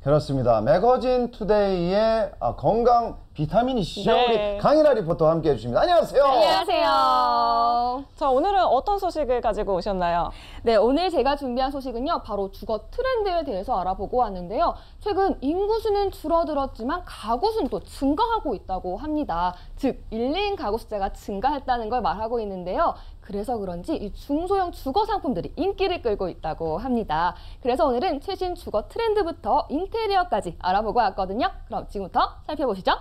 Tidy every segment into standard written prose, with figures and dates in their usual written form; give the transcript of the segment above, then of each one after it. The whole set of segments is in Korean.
그렇습니다. 매거진 투데이의 건강 비타민이시죠? 네. 우리 강인하 리포터와 함께 해주십니다. 안녕하세요. 안녕하세요. 자, 오늘은 어떤 소식을 가지고 오셨나요? 네, 오늘 제가 준비한 소식은요, 바로 주거 트렌드에 대해서 알아보고 왔는데요. 최근 인구수는 줄어들었지만 가구수는 또 증가하고 있다고 합니다. 즉, 1인 가구 숫자가 증가했다는 걸 말하고 있는데요. 그래서 그런지 이 중소형 주거 상품들이 인기를 끌고 있다고 합니다. 그래서 오늘은 최신 주거 트렌드부터 인테리어까지 알아보고 왔거든요. 그럼 지금부터 살펴보시죠.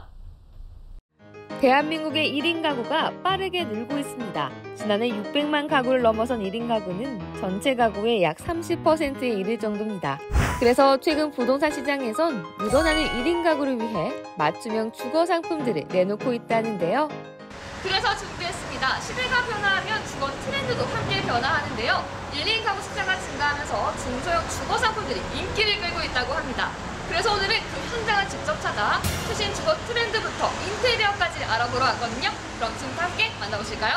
대한민국의 1인 가구가 빠르게 늘고 있습니다. 지난해 600만 가구를 넘어선 1인 가구는 전체 가구의 약 30%에 이를 정도입니다. 그래서 최근 부동산 시장에선 늘어나는 1인 가구를 위해 맞춤형 주거 상품들을 내놓고 있다는데요. 그래서 준비했습니다. 시대가 변화하면 주거 트렌드도 함께 변화하는데요. 1인 가구 숫자가 증가하면서 중소형 주거 상품들이 인기를 끌고 있다고 합니다. 그래서 오늘은 그 현장을 직접 찾아 최신 주거 트렌드부터 인테리어까지 알아보러 왔거든요. 그럼 지금부터 함께 만나보실까요?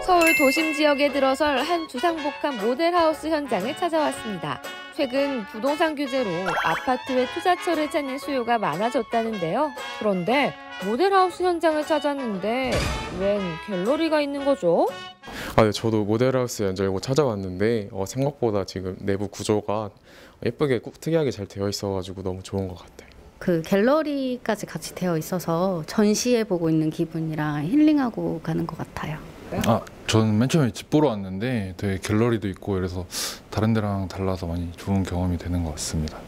서울 도심 지역에 들어설 한 주상복합 모델하우스 현장을 찾아왔습니다. 최근 부동산 규제로 아파트의 투자처를 찾는 수요가 많아졌다는데요. 그런데 모델하우스 현장을 찾았는데 웬 갤러리가 있는 거죠? 네, 저도 모델하우스 연재하고 찾아왔는데 생각보다 지금 내부 구조가 예쁘게 꼭 특이하게 잘 되어 있어가지고 너무 좋은 것 같아요. 그 갤러리까지 같이 되어 있어서 전시해보고 있는 기분이라 힐링하고 가는 것 같아요. 저는 맨 처음에 집 보러 왔는데 되게 갤러리도 있고 그래서 다른 데랑 달라서 많이 좋은 경험이 되는 것 같습니다.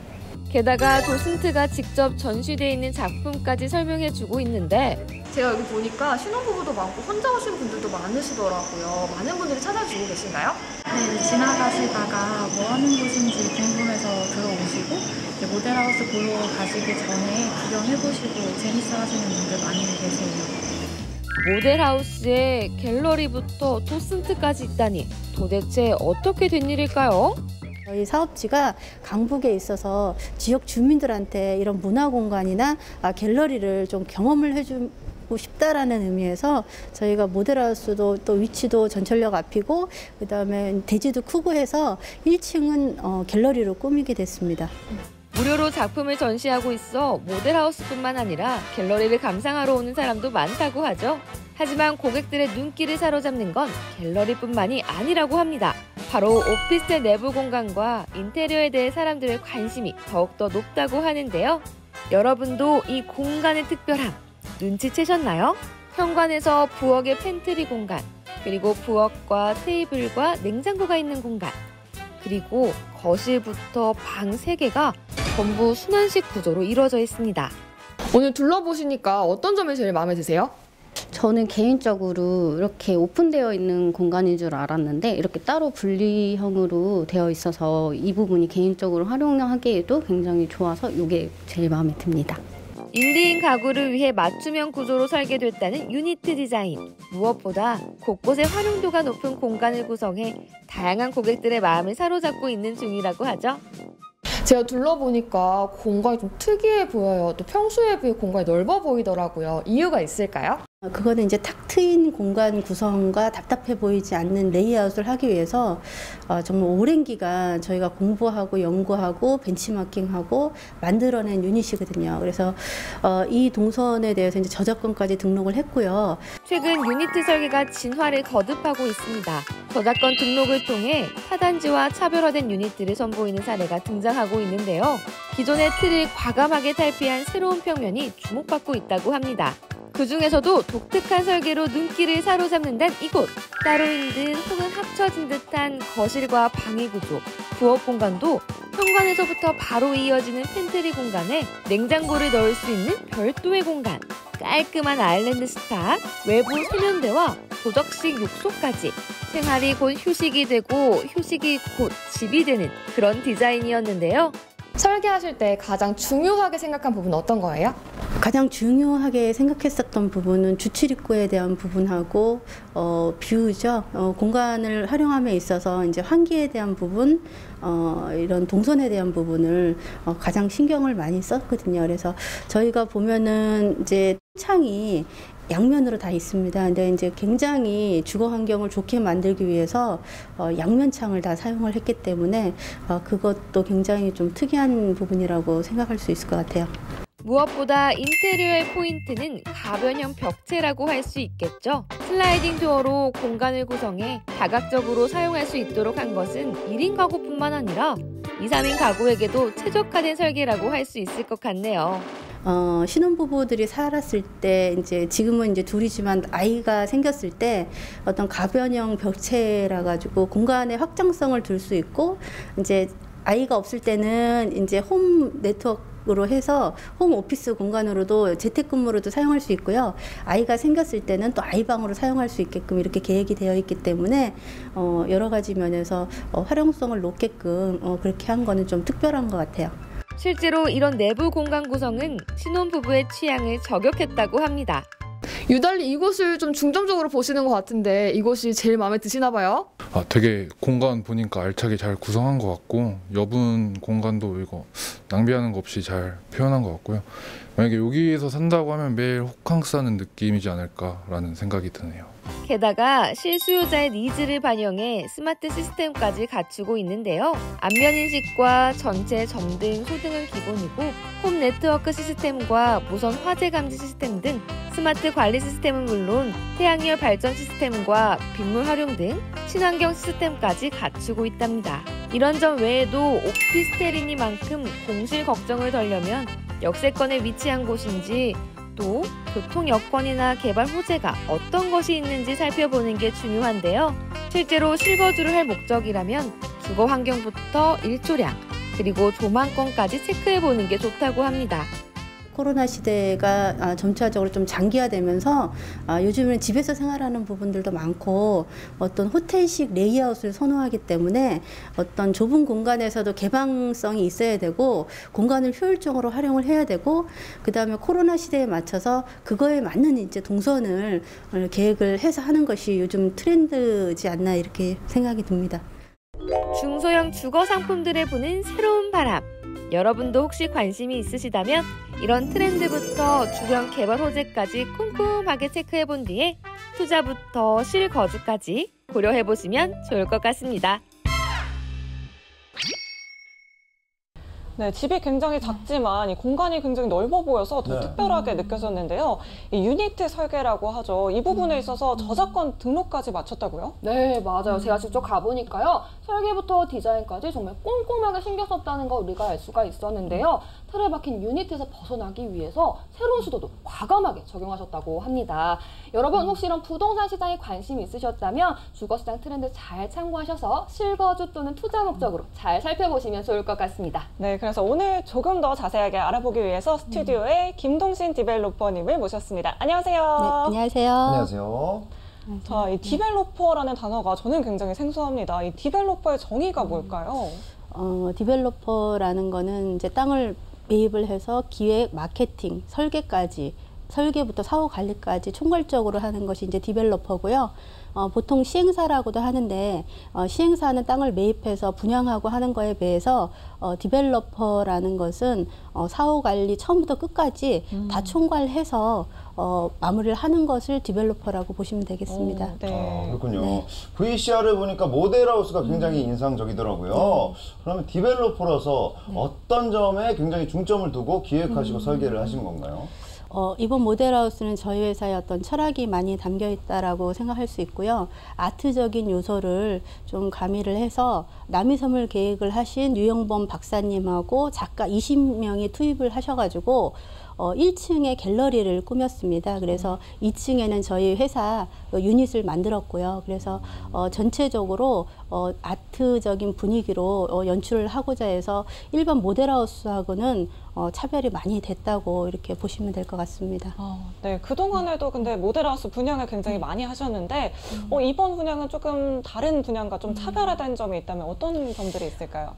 게다가 도슨트가 직접 전시되어 있는 작품까지 설명해주고 있는데 제가 여기 보니까 신혼부부도 많고 혼자 오신 분들도 많으시더라고요. 많은 분들이 찾아주고 계신가요? 네, 지나가시다가 뭐 하는 곳인지 궁금해서 들어오시고 모델하우스 보러 가시기 전에 구경해보시고 재밌어 하시는 분들 많이 계세요. 모델하우스에 갤러리부터 도슨트까지 있다니 도대체 어떻게 된 일일까요? 저희 사업지가 강북에 있어서 지역 주민들한테 이런 문화 공간이나 갤러리를 좀 경험을 해주고 싶다라는 의미에서 저희가 모델하우스도 또 위치도 전철역 앞이고 그다음에 대지도 크고 해서 1층은 갤러리로 꾸미게 됐습니다. 무료로 작품을 전시하고 있어 모델하우스뿐만 아니라 갤러리를 감상하러 오는 사람도 많다고 하죠. 하지만 고객들의 눈길을 사로잡는 건 갤러리뿐만이 아니라고 합니다. 바로 오피스텔 내부 공간과 인테리어에 대해 사람들의 관심이 더욱더 높다고 하는데요. 여러분도 이 공간의 특별함 눈치채셨나요? 현관에서 부엌의 팬트리 공간, 그리고 부엌과 테이블과 냉장고가 있는 공간, 그리고 거실부터 방 3개가 전부 순환식 구조로 이루어져 있습니다. 오늘 둘러보시니까 어떤 점이 제일 마음에 드세요? 저는 개인적으로 이렇게 오픈되어 있는 공간인 줄 알았는데 이렇게 따로 분리형으로 되어 있어서 이 부분이 개인적으로 활용하기에도 굉장히 좋아서 이게 제일 마음에 듭니다. 1인 가구를 위해 맞춤형 구조로 설계됐다는 유니트 디자인. 무엇보다 곳곳에 활용도가 높은 공간을 구성해 다양한 고객들의 마음을 사로잡고 있는 중이라고 하죠. 제가 둘러보니까 공간이 좀 특이해 보여요. 또 평소에 비해 공간이 넓어 보이더라고요. 이유가 있을까요? 그거는 이제 탁 트인 공간 구성과 답답해 보이지 않는 레이아웃을 하기 위해서 정말 오랜 기간 저희가 공부하고 연구하고 벤치마킹하고 만들어낸 유닛이거든요. 그래서 이 동선에 대해서 이제 저작권까지 등록을 했고요. 최근 유니트 설계가 진화를 거듭하고 있습니다. 저작권 등록을 통해 타단지와 차별화된 유니트를 선보이는 사례가 등장하고 있는데요. 기존의 틀을 과감하게 탈피한 새로운 평면이 주목받고 있다고 합니다. 그중에서도 독특한 설계로 눈길을 사로잡는다는 이곳. 따로인 듯 혹은 합쳐진 듯한 거실과 방의 구조, 부엌 공간도 현관에서부터 바로 이어지는 팬트리 공간에 냉장고를 넣을 수 있는 별도의 공간, 깔끔한 아일랜드 스타, 외부 세면대와 도적식 욕조까지 생활이 곧 휴식이 되고 휴식이 곧 집이 되는 그런 디자인이었는데요. 설계하실 때 가장 중요하게 생각한 부분은 어떤 거예요? 가장 중요하게 생각했었던 부분은 주출입구에 대한 부분하고 뷰죠. 공간을 활용함에 있어서 이제 환기에 대한 부분, 이런 동선에 대한 부분을 가장 신경을 많이 썼거든요. 그래서 저희가 보면은 이제 창이 양면으로 다 있습니다. 근데 이제 굉장히 주거 환경을 좋게 만들기 위해서 양면창을 다 사용을 했기 때문에 그것도 굉장히 좀 특이한 부분이라고 생각할 수 있을 것 같아요. 무엇보다 인테리어의 포인트는 가변형 벽체라고 할 수 있겠죠. 슬라이딩 도어로 공간을 구성해 다각적으로 사용할 수 있도록 한 것은 1인 가구뿐만 아니라 2, 3인 가구에게도 최적화된 설계라고 할 수 있을 것 같네요. 신혼부부들이 살았을 때 이제 지금은 이제 둘이지만 아이가 생겼을 때 어떤 가변형 벽체라 가지고 공간의 확장성을 둘 수 있고 이제 아이가 없을 때는 이제 홈 네트워크로 해서 홈 오피스 공간으로도 재택근무로도 사용할 수 있고요. 아이가 생겼을 때는 또 아이방으로 사용할 수 있게끔 이렇게 계획이 되어 있기 때문에 여러 가지 면에서 활용성을 높게끔 그렇게 한 거는 좀 특별한 것 같아요. 실제로 이런 내부 공간 구성은 신혼부부의 취향을 저격했다고 합니다. 유달리 이곳을 좀 중점적으로 보시는 것 같은데 이곳이 제일 마음에 드시나 봐요? 되게 공간 보니까 알차게 잘 구성한 것 같고 여분 공간도 이거 낭비하는 거 없이 잘 표현한 것 같고요. 만약에 여기에서 산다고 하면 매일 호캉스 하는 느낌이지 않을까라는 생각이 드네요. 게다가 실수요자의 니즈를 반영해 스마트 시스템까지 갖추고 있는데요. 안면 인식과 전체 점등, 소등은 기본이고 홈 네트워크 시스템과 무선 화재 감지 시스템 등 스마트 관리 시스템은 물론 태양열 발전 시스템과 빗물 활용 등 친환경 시스템까지 갖추고 있답니다. 이런 점 외에도 오피스텔이니만큼 공실 걱정을 덜려면 역세권에 위치한 곳인지 또 교통 여건이나 개발 호재가 어떤 것이 있는지 살펴보는 게 중요한데요. 실제로 실거주를 할 목적이라면 주거 환경부터 일조량 그리고 조망권까지 체크해보는 게 좋다고 합니다. 코로나 시대가 점차적으로 좀 장기화되면서 요즘은 집에서 생활하는 부분들도 많고 어떤 호텔식 레이아웃을 선호하기 때문에 어떤 좁은 공간에서도 개방성이 있어야 되고 공간을 효율적으로 활용을 해야 되고 그다음에 코로나 시대에 맞춰서 그거에 맞는 이제 동선을 계획을 해서 하는 것이 요즘 트렌드지 않나 이렇게 생각이 듭니다. 중소형 주거 상품들을 보는 새로운 바람. 여러분도 혹시 관심이 있으시다면 이런 트렌드부터 주변 개발 호재까지 꼼꼼하게 체크해본 뒤에 투자부터 실거주까지 고려해보시면 좋을 것 같습니다. 네, 집이 굉장히 작지만 이 공간이 굉장히 넓어 보여서 더 특별하게 느껴졌는데요. 이 유니트 설계라고 하죠. 이 부분에 있어서 저작권 등록까지 마쳤다고요? 네, 맞아요. 제가 직접 가보니까요. 설계부터 디자인까지 정말 꼼꼼하게 신경 썼다는 거 우리가 알 수가 있었는데요. 틀에 박힌 유니트에서 벗어나기 위해서 새로운 시도도 과감하게 적용하셨다고 합니다. 여러분 혹시 이런 부동산 시장에 관심이 있으셨다면 주거시장 트렌드 잘 참고하셔서 실거주 또는 투자 목적으로 잘 살펴보시면 좋을 것 같습니다. 네, 그래서 오늘 조금 더 자세하게 알아보기 위해서 스튜디오에 김동신 디벨로퍼님을 모셨습니다. 안녕하세요. 네, 안녕하세요. 안녕하세요. 자, 이 디벨로퍼라는 단어가 저는 굉장히 생소합니다. 이 디벨로퍼의 정의가 뭘까요? 디벨로퍼라는 거는 이제 땅을 매입을 해서 기획, 마케팅, 설계까지 설계부터 사후 관리까지 총괄적으로 하는 것이 이제 디벨로퍼고요. 보통 시행사라고도 하는데 시행사는 땅을 매입해서 분양하고 하는 거에 비해서 디벨로퍼라는 것은 사후 관리 처음부터 끝까지 다 총괄해서 마무리를 하는 것을 디벨로퍼라고 보시면 되겠습니다. 네. 그렇군요. 네. VCR을 보니까 모델하우스가 굉장히 인상적이더라고요. 그러면 디벨로퍼로서 어떤 점에 굉장히 중점을 두고 기획하시고 설계를 하신 건가요? 이번 모델하우스는 저희 회사의 어떤 철학이 많이 담겨 있다라고 생각할 수 있고요. 아트적인 요소를 좀 가미를 해서 남이섬을 계획을 하신 유영범 박사님하고 작가 20명이 투입을 하셔가지고 1층에 갤러리를 꾸몄습니다. 그래서 2층에는 저희 회사 유닛을 만들었고요. 그래서 전체적으로 아트적인 분위기로 연출을 하고자 해서 일반 모델하우스하고는 차별이 많이 됐다고 이렇게 보시면 될 것 같습니다. 네, 그동안에도 근데 모델하우스 분양을 굉장히 많이 하셨는데 이번 분양은 조금 다른 분양과 좀 차별화된 점이 있다면 어떤 점들이 있을까요?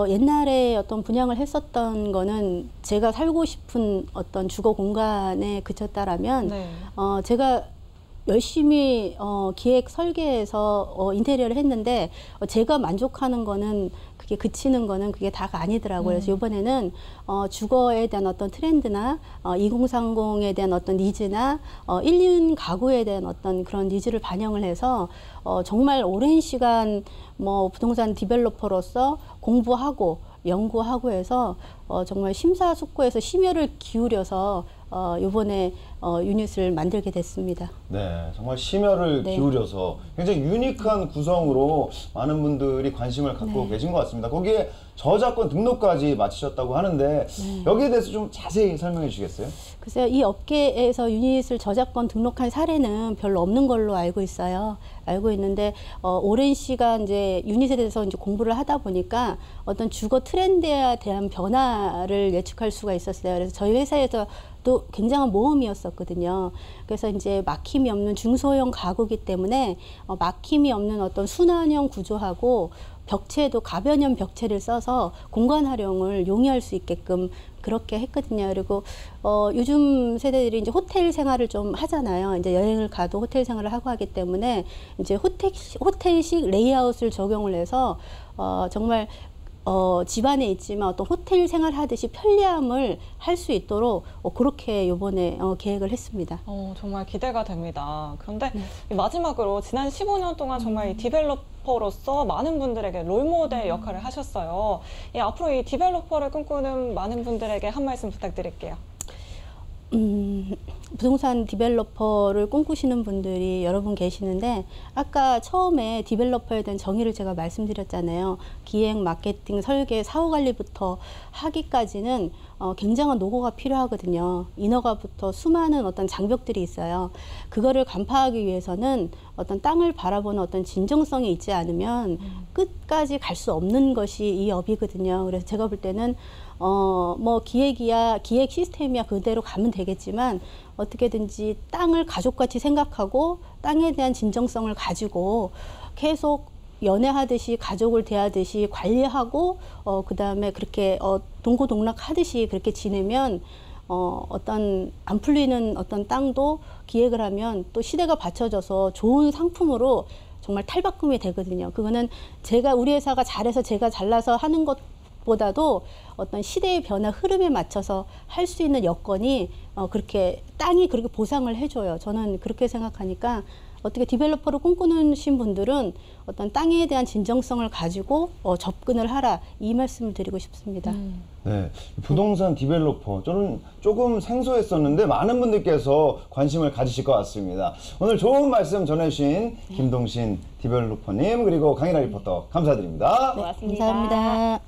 옛날에 어떤 분양을 했었던 거는 제가 살고 싶은 어떤 주거 공간에 그쳤다라면 네. 제가 열심히 기획 설계해서 인테리어를 했는데 제가 만족하는 거는 그게 그치는 거는 그게 다가 아니더라고요. 그래서 이번에는 주거에 대한 어떤 트렌드나 2030에 대한 어떤 니즈나 1인 가구에 대한 어떤 그런 니즈를 반영을 해서 정말 오랜 시간 뭐 부동산 디벨로퍼로서 공부하고 연구하고 해서 정말 심사숙고해서 심혈을 기울여서 이번에 유닛을 만들게 됐습니다. 네, 정말 심혈을 네. 기울여서 굉장히 유니크한 구성으로 많은 분들이 관심을 갖고 네. 계신 것 같습니다. 거기에 저작권 등록까지 마치셨다고 하는데 여기에 대해서 좀 자세히 설명해 주시겠어요? 글쎄요, 이 업계에서 유닛을 저작권 등록한 사례는 별로 없는 걸로 알고 있어요. 알고 있는데 오랜 시간 이제 유닛에 대해서 이제 공부를 하다 보니까 어떤 주거 트렌드에 대한 변화를 예측할 수가 있었어요. 그래서 저희 회사에서 또 굉장한 모험이었었거든요. 그래서 이제 막힘이 없는 중소형 가구기 때문에 막힘이 없는 어떤 순환형 구조하고 벽체도 가변형 벽체를 써서 공간 활용을 용이할 수 있게끔 그렇게 했거든요. 그리고 요즘 세대들이 이제 호텔 생활을 좀 하잖아요. 이제 여행을 가도 호텔 생활을 하고 하기 때문에 이제 호텔식 레이아웃을 적용을 해서 정말 집안에 있지만 어떤 호텔 생활 하듯이 편리함을 할 수 있도록 그렇게 이번에 계획을 했습니다. 정말 기대가 됩니다. 그런데 마지막으로 지난 15년 동안 정말 이 디벨로퍼로서 많은 분들에게 롤모델 역할을 하셨어요. 앞으로 이 디벨로퍼를 꿈꾸는 많은 분들에게 한 말씀 부탁드릴게요. 부동산 디벨로퍼를 꿈꾸시는 분들이 여러 분 계시는데 아까 처음에 디벨로퍼에 대한 정의를 제가 말씀드렸잖아요. 기획, 마케팅, 설계, 사후관리부터 하기까지는 굉장한 노고가 필요하거든요. 인허가부터 수많은 어떤 장벽들이 있어요. 그거를 간파하기 위해서는 어떤 땅을 바라보는 어떤 진정성이 있지 않으면 끝까지 갈 수 없는 것이 이 업이거든요. 그래서 제가 볼 때는 뭐 기획 시스템이야 그대로 가면 되겠지만 어떻게든지 땅을 가족같이 생각하고 땅에 대한 진정성을 가지고 계속 연애하듯이 가족을 대하듯이 관리하고 그다음에 그렇게 동고동락하듯이 그렇게 지내면 어떤 안 풀리는 어떤 땅도 기획을 하면 또 시대가 받쳐져서 좋은 상품으로 정말 탈바꿈이 되거든요. 그거는 우리 회사가 잘해서 제가 잘나서 하는 것보다도 어떤 시대의 변화 흐름에 맞춰서 할 수 있는 여건이 그렇게 땅이 그렇게 보상을 해줘요. 저는 그렇게 생각하니까 어떻게 디벨로퍼를 꿈꾸는 분들은 어떤 땅에 대한 진정성을 가지고 접근을 하라 이 말씀을 드리고 싶습니다. 네, 부동산 디벨로퍼 저는 조금 생소했었는데 많은 분들께서 관심을 가지실 것 같습니다. 오늘 좋은 말씀 전해주신 김동신 디벨로퍼님 그리고 강일아 리포터 감사드립니다. 네, 감사합니다.